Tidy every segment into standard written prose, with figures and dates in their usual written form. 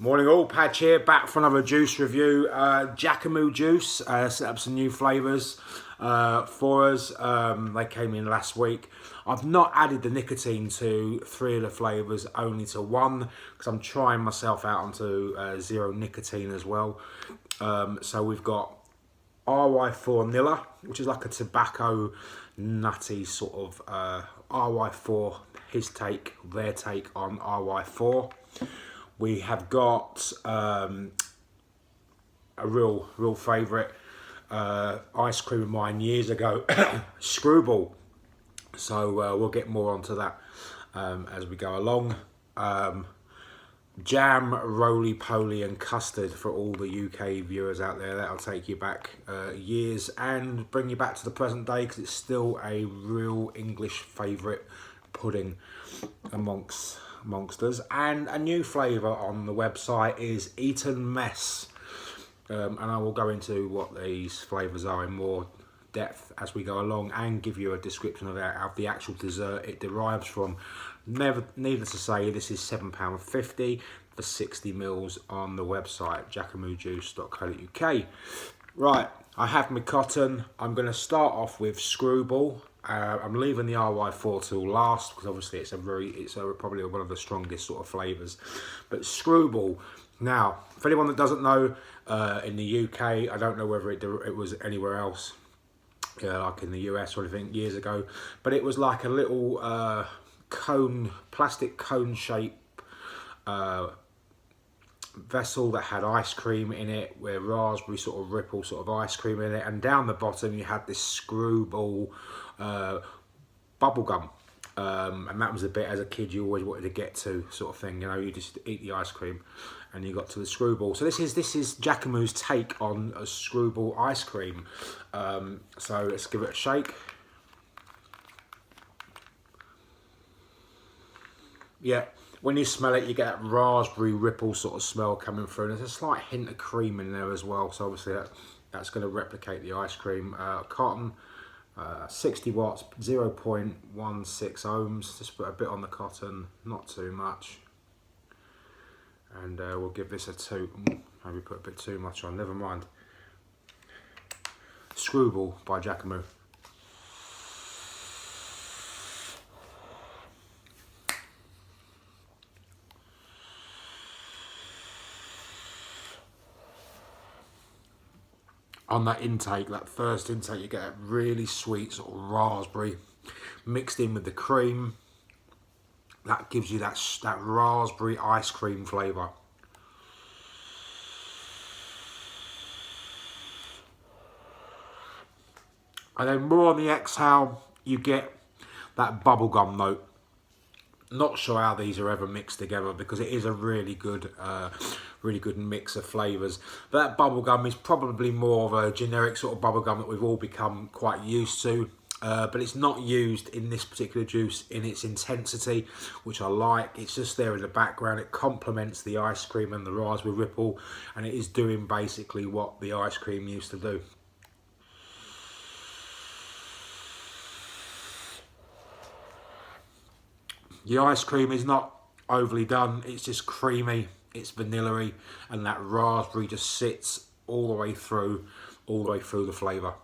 Morning all, Patch here, back for another juice review. Jacamoo Juice, set up some new flavours for us. They came in last week. I've not added the nicotine to 3 of the flavours, only to 1, because I'm trying myself out onto zero nicotine as well. So we've got RY4 Nilla, which is like a tobacco nutty sort of RY4, their take on RY4. We have got a real favourite ice cream of mine years ago, Screwball. So we'll get more onto that as we go along. Jam, roly poly and custard for all the UK viewers out there. That'll take you back years and bring you back to the present day, because it's still a real English favourite pudding amongst us. And a new flavour on the website is Eaton Mess, and I will go into what these flavours are in more depth as we go along and give you a description of the actual dessert it derives from. Needless to say, this is £7.50 for 60 ml on the website jacamoojuice.co.uk. Right, I have my cotton. I'm going to start off with Screwball. I'm leaving the RY4 till last, because obviously it's probably one of the strongest sort of flavours. But Screwball, now for anyone that doesn't know, in the UK, I don't know whether it was anywhere else, like in the US or anything years ago, but it was like a little plastic cone shape vessel that had ice cream in it, where raspberry sort of ripple sort of ice cream in it, and down the bottom you had this Screwball bubble gum, and that was the bit as a kid you always wanted to get to, sort of thing. You know, you just eat the ice cream and you got to the Screwball. So this is Jacamoo's take on a Screwball ice cream. So let's give it a shake. Yeah, when you smell it, you get that raspberry ripple sort of smell coming through, and there's a slight hint of cream in there as well. So obviously that's going to replicate the ice cream. Cotton, 60 watts, 0.16 ohms. Just put a bit on the cotton, not too much. And we'll give this a 2. Maybe put a bit too much on, never mind. Screwball by Jacamoo. On that intake, that first intake, you get a really sweet sort of raspberry mixed in with the cream. That gives you that raspberry ice cream flavour. And then more on the exhale, you get that bubblegum note. Not sure how these are ever mixed together, because it is a really good mix of flavours. But that bubblegum is probably more of a generic sort of bubblegum that we've all become quite used to. But it's not used in this particular juice in its intensity, which I like. It's just there in the background. It complements the ice cream and the raspberry ripple, and it is doing basically what the ice cream used to do. The ice cream is not overly done, it's just creamy, it's vanilla-y, and that raspberry just sits all the way through the flavour.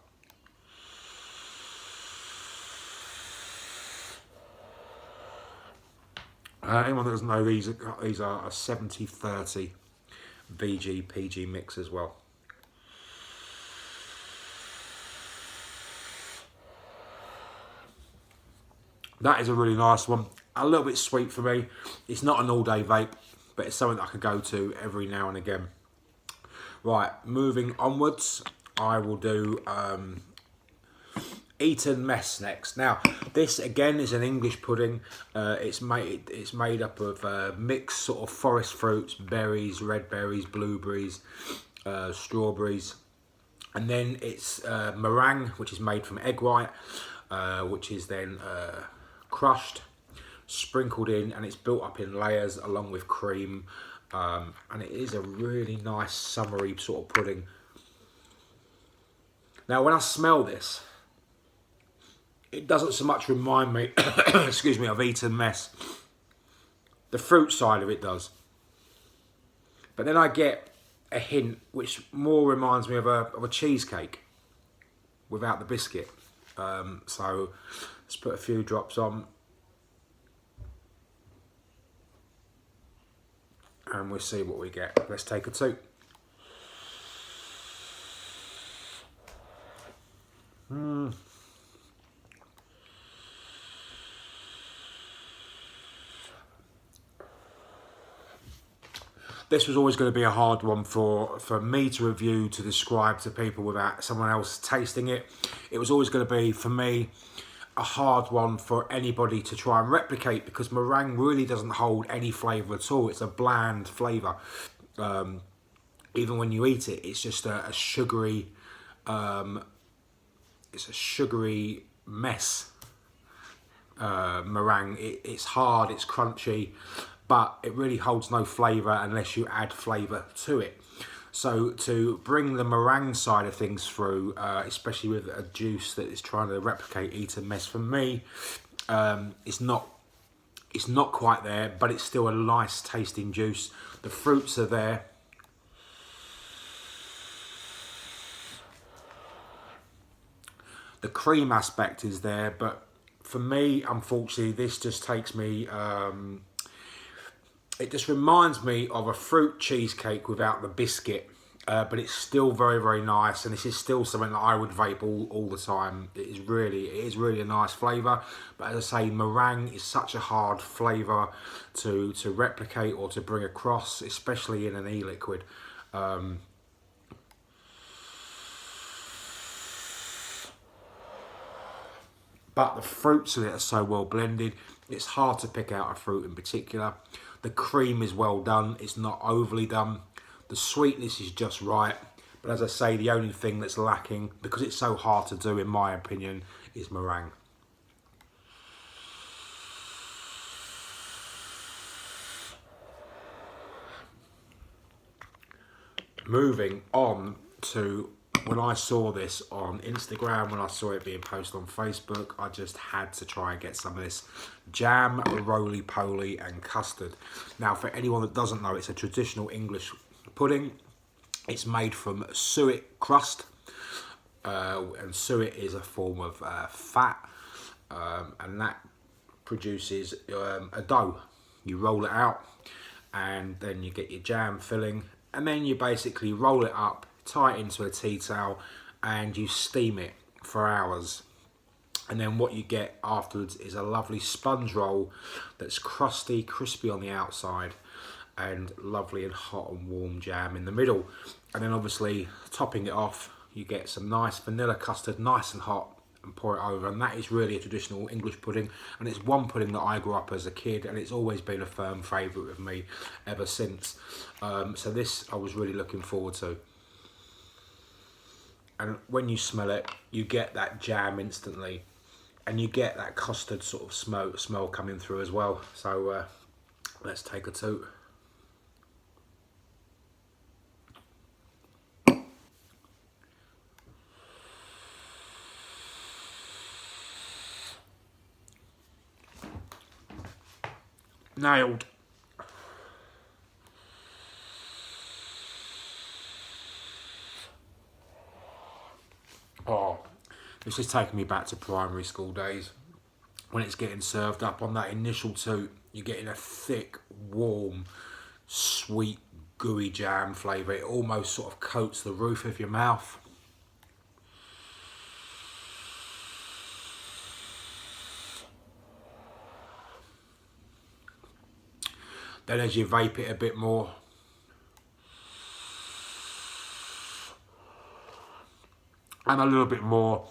Anyone that doesn't know, these are a 70-30 VG-PG mix as well. That is a really nice one. A little bit sweet for me. It's not an all-day vape, but it's something that I could go to every now and again. Right, moving onwards, I will do Eaton Mess next. Now, this again is an English pudding. It's made up of mixed sort of forest fruits, berries, red berries, blueberries, strawberries, and then it's meringue, which is made from egg white, which is then crushed, sprinkled in, and it's built up in layers along with cream, and it is a really nice summery sort of pudding. Now when I smell this, it doesn't so much remind me excuse me, of Eaton Mess. The fruit side of it does, But then I get a hint which more reminds me of a cheesecake without the biscuit. So let's put a few drops on. And we'll see what we get. Let's take a toot. This was always going to be a hard one for me to review, to describe to people without someone else tasting it. It was always going to be, for me, a hard one for anybody to try and replicate, because meringue really doesn't hold any flavour at all. It's a bland flavour. Even when you eat it, it's just a sugary, it's a sugary mess. Meringue, it's hard, it's crunchy, but it really holds no flavour unless you add flavour to it. So to bring the meringue side of things through, especially with a juice that is trying to replicate Eaton mess, for me, it's not quite there, but it's still a nice tasting juice. The fruits are there. The cream aspect is there, but for me, unfortunately, this just takes me, it just reminds me of a fruit cheesecake without the biscuit, but it's still very, very nice, and this is still something that I would vape all the time. It is really a nice flavour, but as I say, meringue is such a hard flavour to replicate or to bring across, especially in an e-liquid. But the fruits in it are so well blended, it's hard to pick out a fruit in particular. The cream is well done, it's not overly done. The sweetness is just right. But as I say, the only thing that's lacking, because it's so hard to do in my opinion, is meringue. Moving on to, when I saw this on Instagram, when I saw it being posted on Facebook, I just had to try and get some of this jam, roly poly and custard. Now, for anyone that doesn't know, it's a traditional English pudding. It's made from suet crust, and suet is a form of fat, and that produces a dough. You roll it out, and then you get your jam filling, and then you basically roll it up, tie it into a tea towel, and you steam it for hours. And then what you get afterwards is a lovely sponge roll that's crusty, crispy on the outside, and lovely and hot and warm jam in the middle. And then obviously topping it off, you get some nice vanilla custard, nice and hot, and pour it over. And that is really a traditional English pudding, and it's one pudding that I grew up as a kid, and it's always been a firm favourite with me ever since. So this I was really looking forward to. And when you smell it, you get that jam instantly, and you get that custard sort of smell coming through as well. So let's take a toot. Nailed. Oh, this is taking me back to primary school days. When it's getting served up on that initial toot, you're getting a thick, warm, sweet, gooey jam flavour. It almost sort of coats the roof of your mouth. Then as you vape it a bit more, and a little bit more,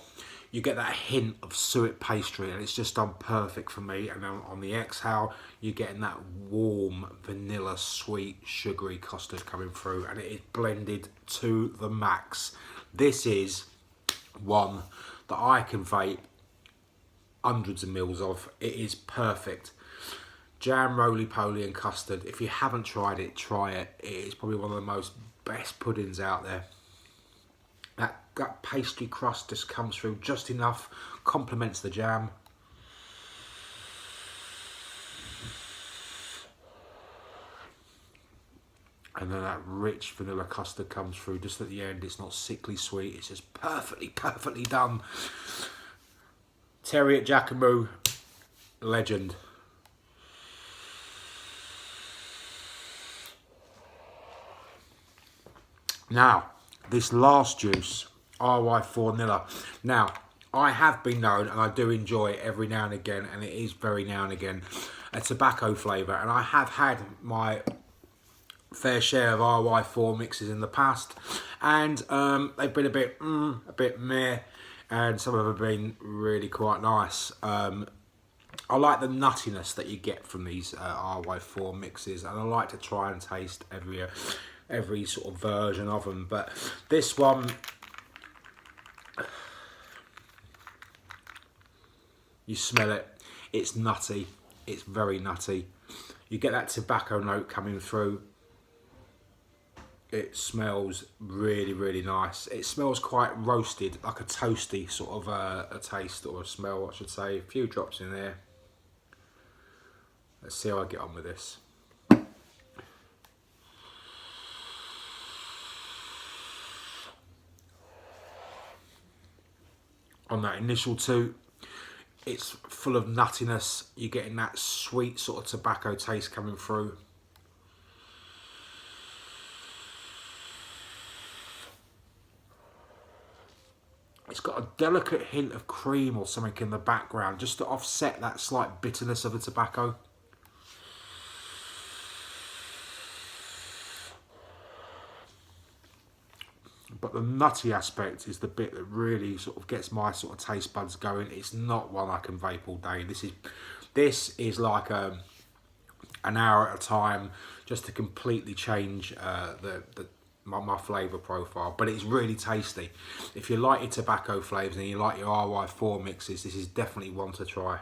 you get that hint of suet pastry, and it's just done perfect for me. And then on the exhale, you're getting that warm, vanilla, sweet, sugary custard coming through, and it is blended to the max. This is one that I can vape hundreds of mils of. It is perfect. Jam, roly-poly and custard. If you haven't tried it, try it. It is probably one of the most best puddings out there. That pastry crust just comes through just enough, complements the jam. And then that rich vanilla custard comes through just at the end. It's not sickly sweet. It's just perfectly done. Terry at Jacamoo, legend. Now, this last juice, RY4 Vanilla. Now, I have been known, and I do enjoy it every now and again, and it is very now and again, a tobacco flavour. And I have had my fair share of RY4 mixes in the past, and they've been a bit meh, and some of them have been really quite nice. I like the nuttiness that you get from these RY4 mixes, and I like to try and taste every sort of version of them. But this one, you smell it, it's nutty, it's very nutty. You get that tobacco note coming through. It smells really nice. It smells quite roasted, like a toasty sort of a taste or a smell, I should say. A few drops in there. Let's see how I get on with this. On that initial toot, it's full of nuttiness. You're getting that sweet sort of tobacco taste coming through. It's got a delicate hint of cream or something in the background, just to offset that slight bitterness of the tobacco. But the nutty aspect is the bit that really sort of gets my sort of taste buds going. It's not one I can vape all day. This is like an hour at a time, just to completely change my flavour profile. But it's really tasty. If you like your tobacco flavours and you like your RY4 mixes, this is definitely one to try.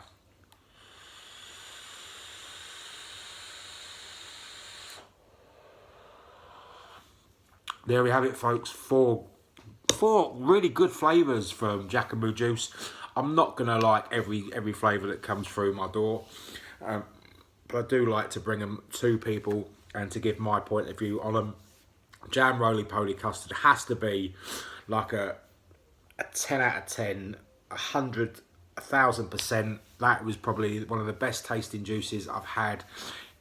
There we have it, folks. Four really good flavours from Jacamoo Juice. I'm not gonna like every flavour that comes through my door, but I do like to bring them to people and to give my point of view on them. Jam Roly Poly Custard has to be like a 10 out of 10, 100, 1000%. That was probably one of the best tasting juices I've had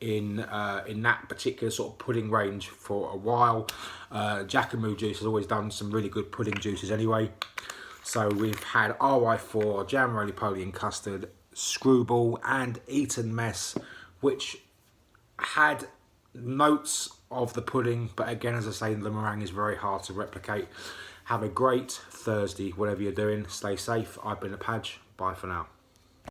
in that particular sort of pudding range for a while. Jacamoo Juice has always done some really good pudding juices anyway. So we've had RY4, Jam Roly Poly and Custard, Screwball and Eaton Mess, which had notes of the pudding, but again, as I say, the meringue is very hard to replicate. Have a great Thursday, whatever you're doing. Stay safe. I've been a Padge. Bye for now.